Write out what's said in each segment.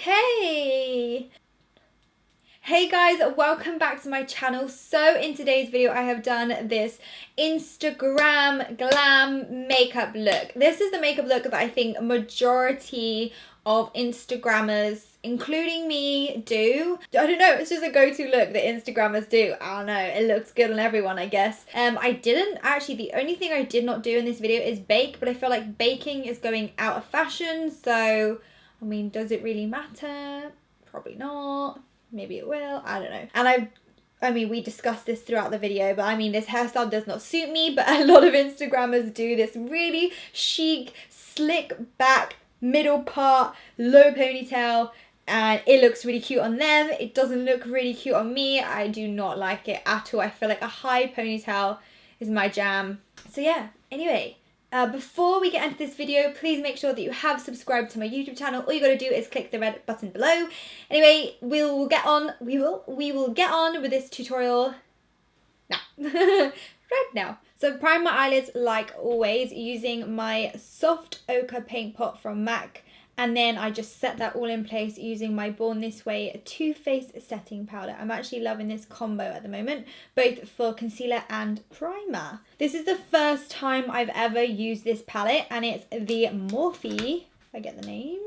Okay. Hey guys, welcome back to my channel. So in today's video I have done this Instagram glam makeup look. This is the makeup look that I think majority of Instagrammers, including me, do. I don't know, it's just a go-to look that Instagrammers do. I don't know, it looks good on everyone, I guess. I didn't actually, the only thing I did not do in this video is bake, but I feel like baking is going out of fashion, so I mean, does it really matter? Probably not. Maybe it will, I don't know. And I mean, we discussed this throughout the video, but I mean, this hairstyle does not suit me, but a lot of Instagrammers do this really chic, slick back, middle part, low ponytail, and it looks really cute on them. It doesn't look really cute on me. I do not like it at all. I feel like a high ponytail is my jam. So yeah, anyway. Before we get into this video, please make sure that you have subscribed to my YouTube channel. All you gotta do is click the red button below. Anyway, we will get on with this tutorial now. Right now. So prime my eyelids like always using my soft ochre paint pot from MAC. And then I just set that all in place using my Born This Way Too Faced setting powder. I'm actually loving this combo at the moment, both for concealer and primer. This is the first time I've ever used this palette, and it's the Morphe, if I get the name,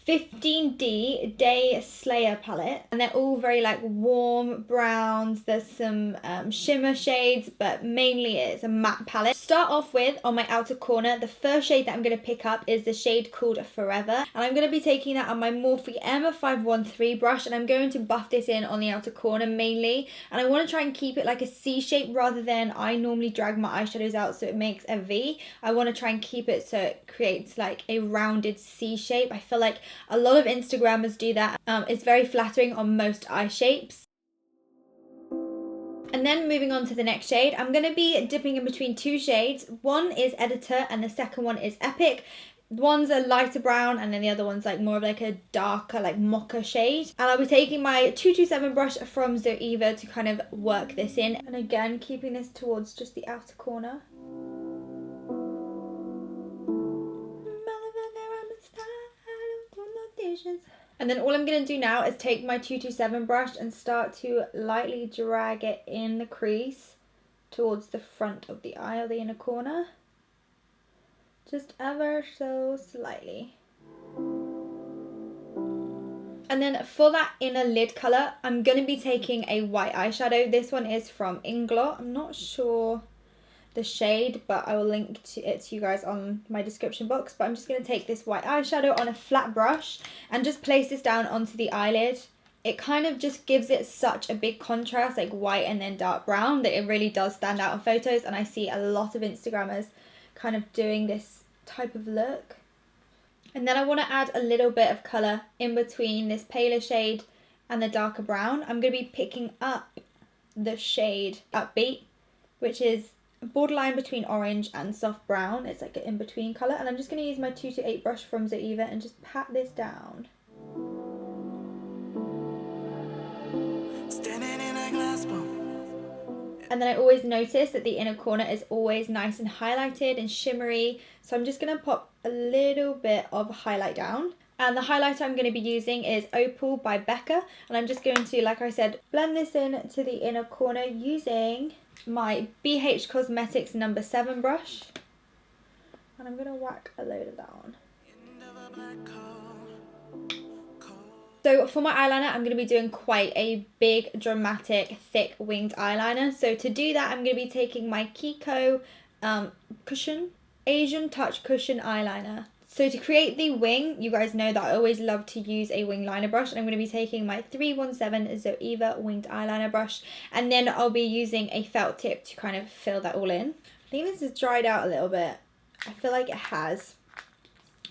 15D Day Slayer palette. And they're all very like warm browns. There's some shimmer shades, but mainly it's a matte palette. Start off with, on my outer corner, the first shade that I'm going to pick up is the shade called Forever. And I'm going to be taking that on my Morphe M513 brush, and I'm going to buff this in on the outer corner mainly. And I want to try and keep it like a C shape rather than I normally drag my eyeshadows out so it makes a V. I want to try and keep it so it creates like a rounded C shape. I feel like a lot of Instagrammers do that. It's very flattering on most eye shapes. And then moving on to the next shade, I'm going to be dipping in between two shades. One is Editor and the second one is Epic. One's a lighter brown and then the other one's like more of like a darker like mocha shade. And I'll be taking my 227 brush from Zoeva to kind of work this in. And again, keeping this towards just the outer corner. And then all I'm going to do now is take my 227 brush and start to lightly drag it in the crease towards the front of the eye or the inner corner. Just ever so slightly. And then for that inner lid colour, I'm going to be taking a white eyeshadow. This one is from Inglot. I'm not sure the shade, but I will link it to you guys on my description box. But I'm just going to take this white eyeshadow on a flat brush and just place this down onto the eyelid. It kind of just gives it such a big contrast, like white and then dark brown, that it really does stand out in photos. And I see a lot of Instagrammers kind of doing this type of look. And then I want to add a little bit of colour in between this paler shade and the darker brown. I'm going to be picking up the shade Upbeat, which is borderline between orange and soft brown. It's like an in-between colour, and I'm just going to use my 228 brush from Zoeva and just pat this down. And then I always notice that the inner corner is always nice and highlighted and shimmery, so I'm just going to pop a little bit of highlight down. And the highlighter I'm going to be using is Opal by Becca, and I'm just going to, like I said, blend this in to the inner corner using my BH Cosmetics number 7 brush, and I'm going to whack a load of that on. So for my eyeliner, I'm going to be doing quite a big, dramatic, thick winged eyeliner. So to do that, I'm going to be taking my Eyeko Asian Touch Cushion Eyeliner. So to create the wing, you guys know that I always love to use a wing liner brush, and I'm going to be taking my 317 Zoeva winged eyeliner brush, and then I'll be using a felt tip to kind of fill that all in. I think this has dried out a little bit. I feel like it has.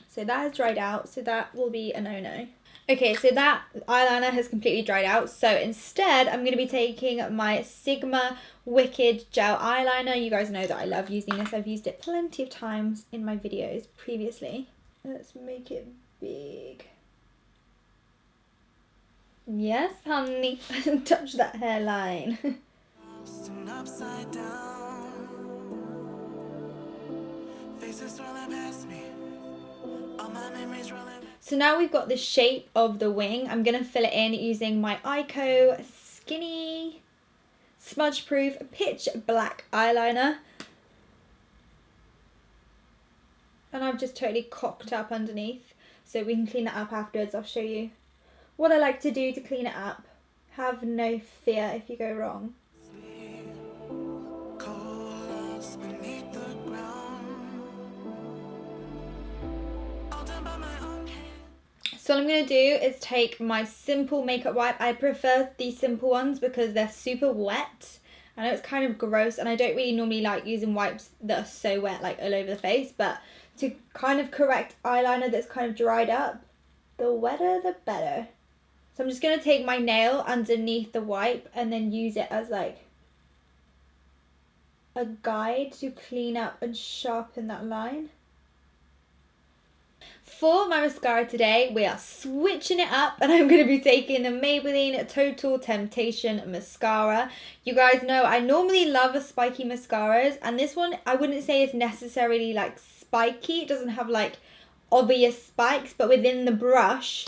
So that has dried out, so that will be a no-no. Okay, so that eyeliner has completely dried out, so instead I'm going to be taking my Sigma Wicked Gel Eyeliner. You guys know that I love using this. I've used it plenty of times in my videos previously. Let's make it big. Yes, honey, touch that hairline. Upside down. Faces swirling past me. So now we've got the shape of the wing. I'm going to fill it in using my Eyeko Skinny Smudge Proof Pitch Black Eyeliner. And I've just totally cocked up underneath, so we can clean that up afterwards. I'll show you what I like to do to clean it up. Have no fear if you go wrong. So what I'm going to do is take my simple makeup wipe. I prefer these simple ones because they're super wet. I know it's kind of gross, and I don't really normally like using wipes that are so wet, like all over the face, but to kind of correct eyeliner that's kind of dried up, the wetter the better. So I'm just going to take my nail underneath the wipe and then use it as like a guide to clean up and sharpen that line. For my mascara today, we are switching it up, and I'm going to be taking the Maybelline Total Temptation Mascara. You guys know I normally love spiky mascaras, and this one I wouldn't say is necessarily like spiky. It doesn't have like obvious spikes, but within the brush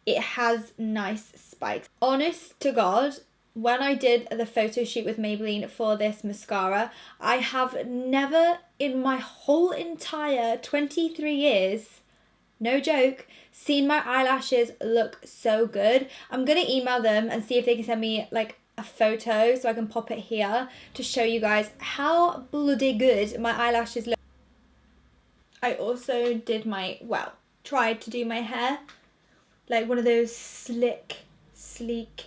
it has nice spikes. Honest to God, when I did the photo shoot with Maybelline for this mascara, I have never in my whole entire 23 years, no joke, seen my eyelashes look so good. I'm going to email them and see if they can send me like a photo so I can pop it here to show you guys how bloody good my eyelashes look. I also did my, well, tried to do my hair like one of those slick, sleek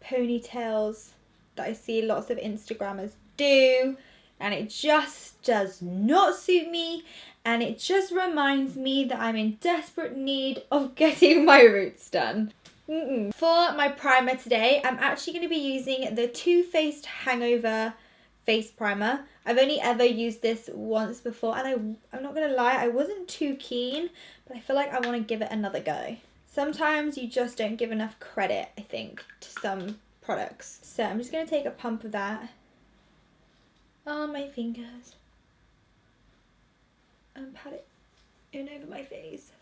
ponytails that I see lots of Instagrammers do, and it just does not suit me, and it just reminds me that I'm in desperate need of getting my roots done. For my primer today, I'm actually going to be using the Too Faced Hangover Face Primer. I've only ever used this once before, and I'm not going to lie, I wasn't too keen, but I feel like I want to give it another go. Sometimes you just don't give enough credit, I think, to some products. So I'm just going to take a pump of that on my fingers and pat it in over my face.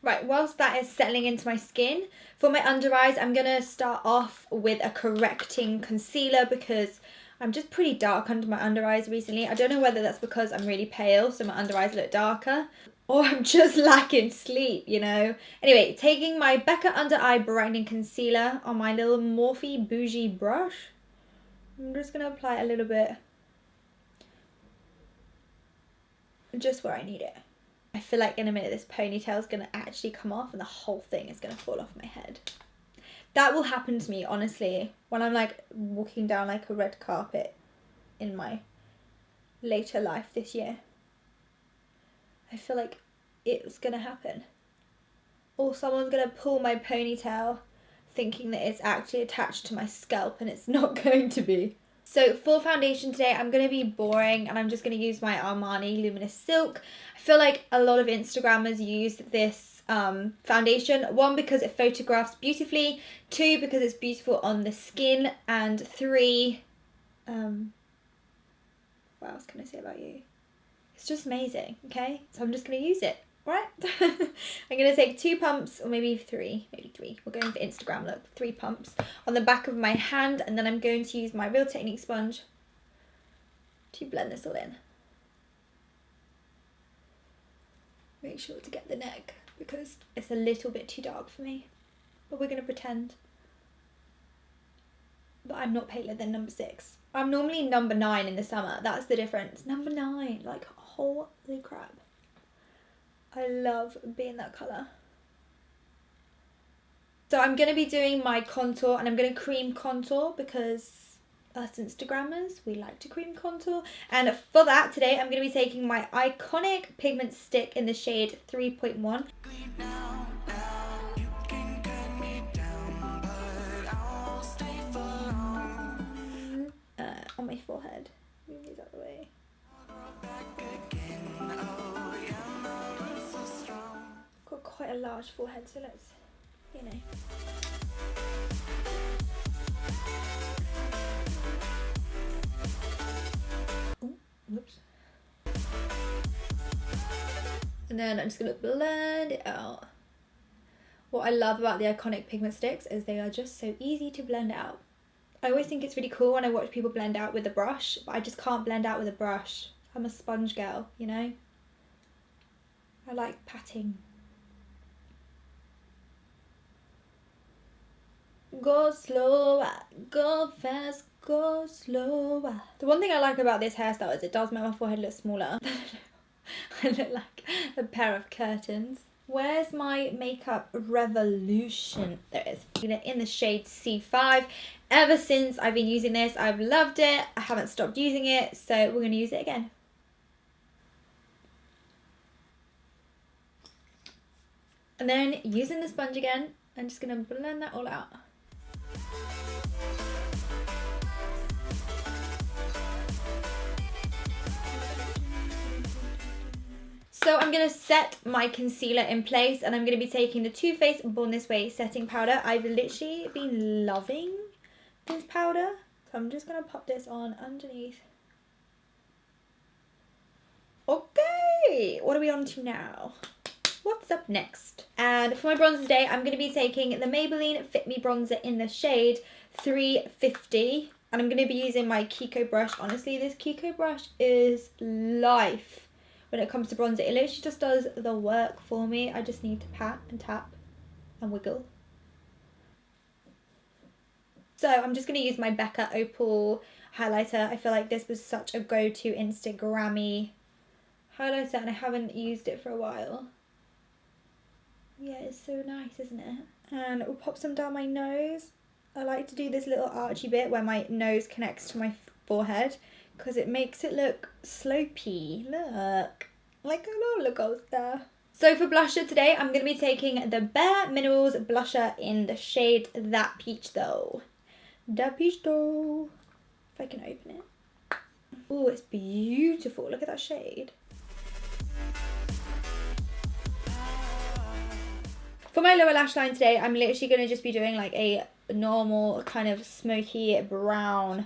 Right, whilst that is settling into my skin, for my under eyes, I'm going to start off with a correcting concealer because I'm just pretty dark under my under eyes recently. I don't know whether that's because I'm really pale, so my under eyes look darker, or I'm just lacking sleep, you know. Anyway, taking my Becca Under Eye Brightening Concealer on my little Morphe Bougie brush. I'm just going to apply a little bit just where I need it. I feel like in a minute this ponytail is going to actually come off and the whole thing is going to fall off my head. That will happen to me, honestly, when I'm like walking down like a red carpet in my later life this year. I feel like it's going to happen. Or someone's going to pull my ponytail thinking that it's actually attached to my scalp, and it's not going to be. So for foundation today, I'm going to be boring, and I'm just going to use my Armani Luminous Silk. I feel like a lot of Instagrammers use this foundation. 1, because it photographs beautifully. 2, because it's beautiful on the skin. And 3, what else can I say about you? It's just amazing, okay? So I'm just going to use it, right? I'm going to take 2 pumps, or maybe 3. Maybe 3. We're going for Instagram look. 3 pumps on the back of my hand, and then I'm going to use my Real Technique sponge to blend this all in. Make sure to get the neck, because it's a little bit too dark for me. But we're going to pretend that I'm not paler than number 6. I'm normally number 9 in the summer. That's the difference. Number 9. Like, holy crap. I love being that colour. So I'm going to be doing my contour, and I'm going to cream contour because us Instagrammers, we like to cream contour. And for that today, I'm going to be taking my iconic pigment stick in the shade 3.1. On my forehead. Move these out of the way. Got quite a large forehead, so let's, you know. And then I'm just going to blend it out. What I love about the Iconic pigment sticks is they are just so easy to blend out. I always think it's really cool when I watch people blend out with a brush, but I just can't blend out with a brush. I'm a sponge girl, you know? I like patting. Go slower, go fast, go slower. The one thing I like about this hairstyle is it does make my forehead look smaller. I look like a pair of curtains. Where's my makeup revolution? There it is. In the shade C5. Ever since I've been using this, I've loved it. I haven't stopped using it, so we're going to use it again. And then using the sponge again, I'm just going to blend that all out. So I'm going to set my concealer in place, and I'm going to be taking the Too Faced Born This Way setting powder. I've literally been loving this powder, so I'm just going to pop this on underneath. Okay, what are we on to now? What's up next? And for my bronzer today, I'm going to be taking the Maybelline Fit Me Bronzer in the shade 350. And I'm going to be using my Eyeko brush. Honestly, this Eyeko brush is life. When it comes to bronzer, it literally just does the work for me. I just need to pat and tap and wiggle. So I'm just going to use my Becca Opal highlighter. I feel like this was such a go-to Instagrammy highlighter, and I haven't used it for a while. Yeah, it's so nice, isn't it? And we'll pop some down my nose. I like to do this little archy bit where my nose connects to my forehead, because it makes it look slopey. Look, like a roller coaster. So for blusher today, I'm going to be taking the Bare Minerals blusher in the shade That Peach Though. That Peach Though. If I can open it. Oh, it's beautiful. Look at that shade. For my lower lash line today, I'm literally going to just be doing like a normal kind of smoky brown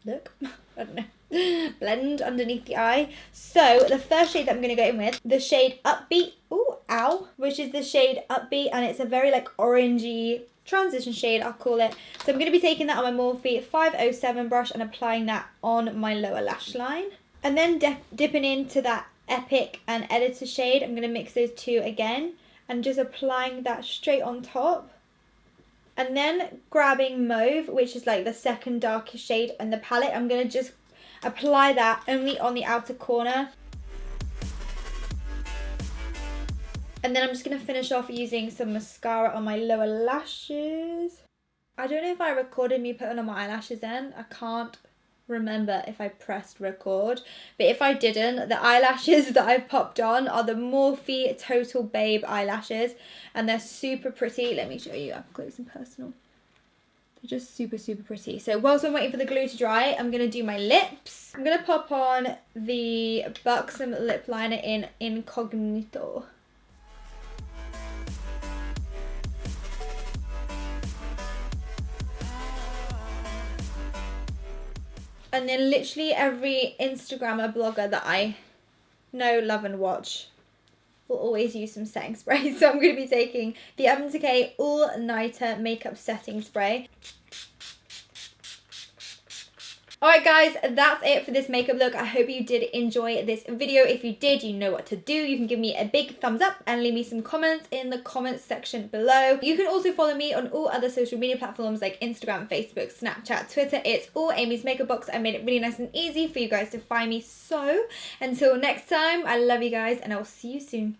look. I don't know. Blend underneath the eye. So the first shade that I'm going to go in with, the shade Upbeat. Ooh, ow. Which is the shade Upbeat, and it's a very like orangey transition shade, I'll call it. So I'm going to be taking that on my Morphe 507 brush and applying that on my lower lash line. And then dipping into that Epic and Editor shade, I'm going to mix those two again and just applying that straight on top. And then grabbing Mauve, which is like the second darkest shade in the palette, I'm going to just apply that only on the outer corner. And then I'm just going to finish off using some mascara on my lower lashes. I don't know if I recorded me putting on my eyelashes then. I can't remember if I pressed record. But if I didn't, the eyelashes that I've popped on are the Morphe Total Babe eyelashes. And they're super pretty. Let me show you up close and personal. They're just super, super pretty. So whilst I'm waiting for the glue to dry, I'm going to do my lips. I'm going to pop on the Buxom lip liner in Incognito. And then literally every Instagrammer, blogger that I know, love and watch will always use some setting spray. So I'm going to be taking the Urban Decay All Nighter Makeup Setting Spray. Alright guys, that's it for this makeup look. I hope you did enjoy this video. If you did, you know what to do. You can give me a big thumbs up and leave me some comments in the comments section below. You can also follow me on all other social media platforms like Instagram, Facebook, Snapchat, Twitter. It's all Amy's Makeup Box. I made it really nice and easy for you guys to find me. So until next time, I love you guys and I will see you soon.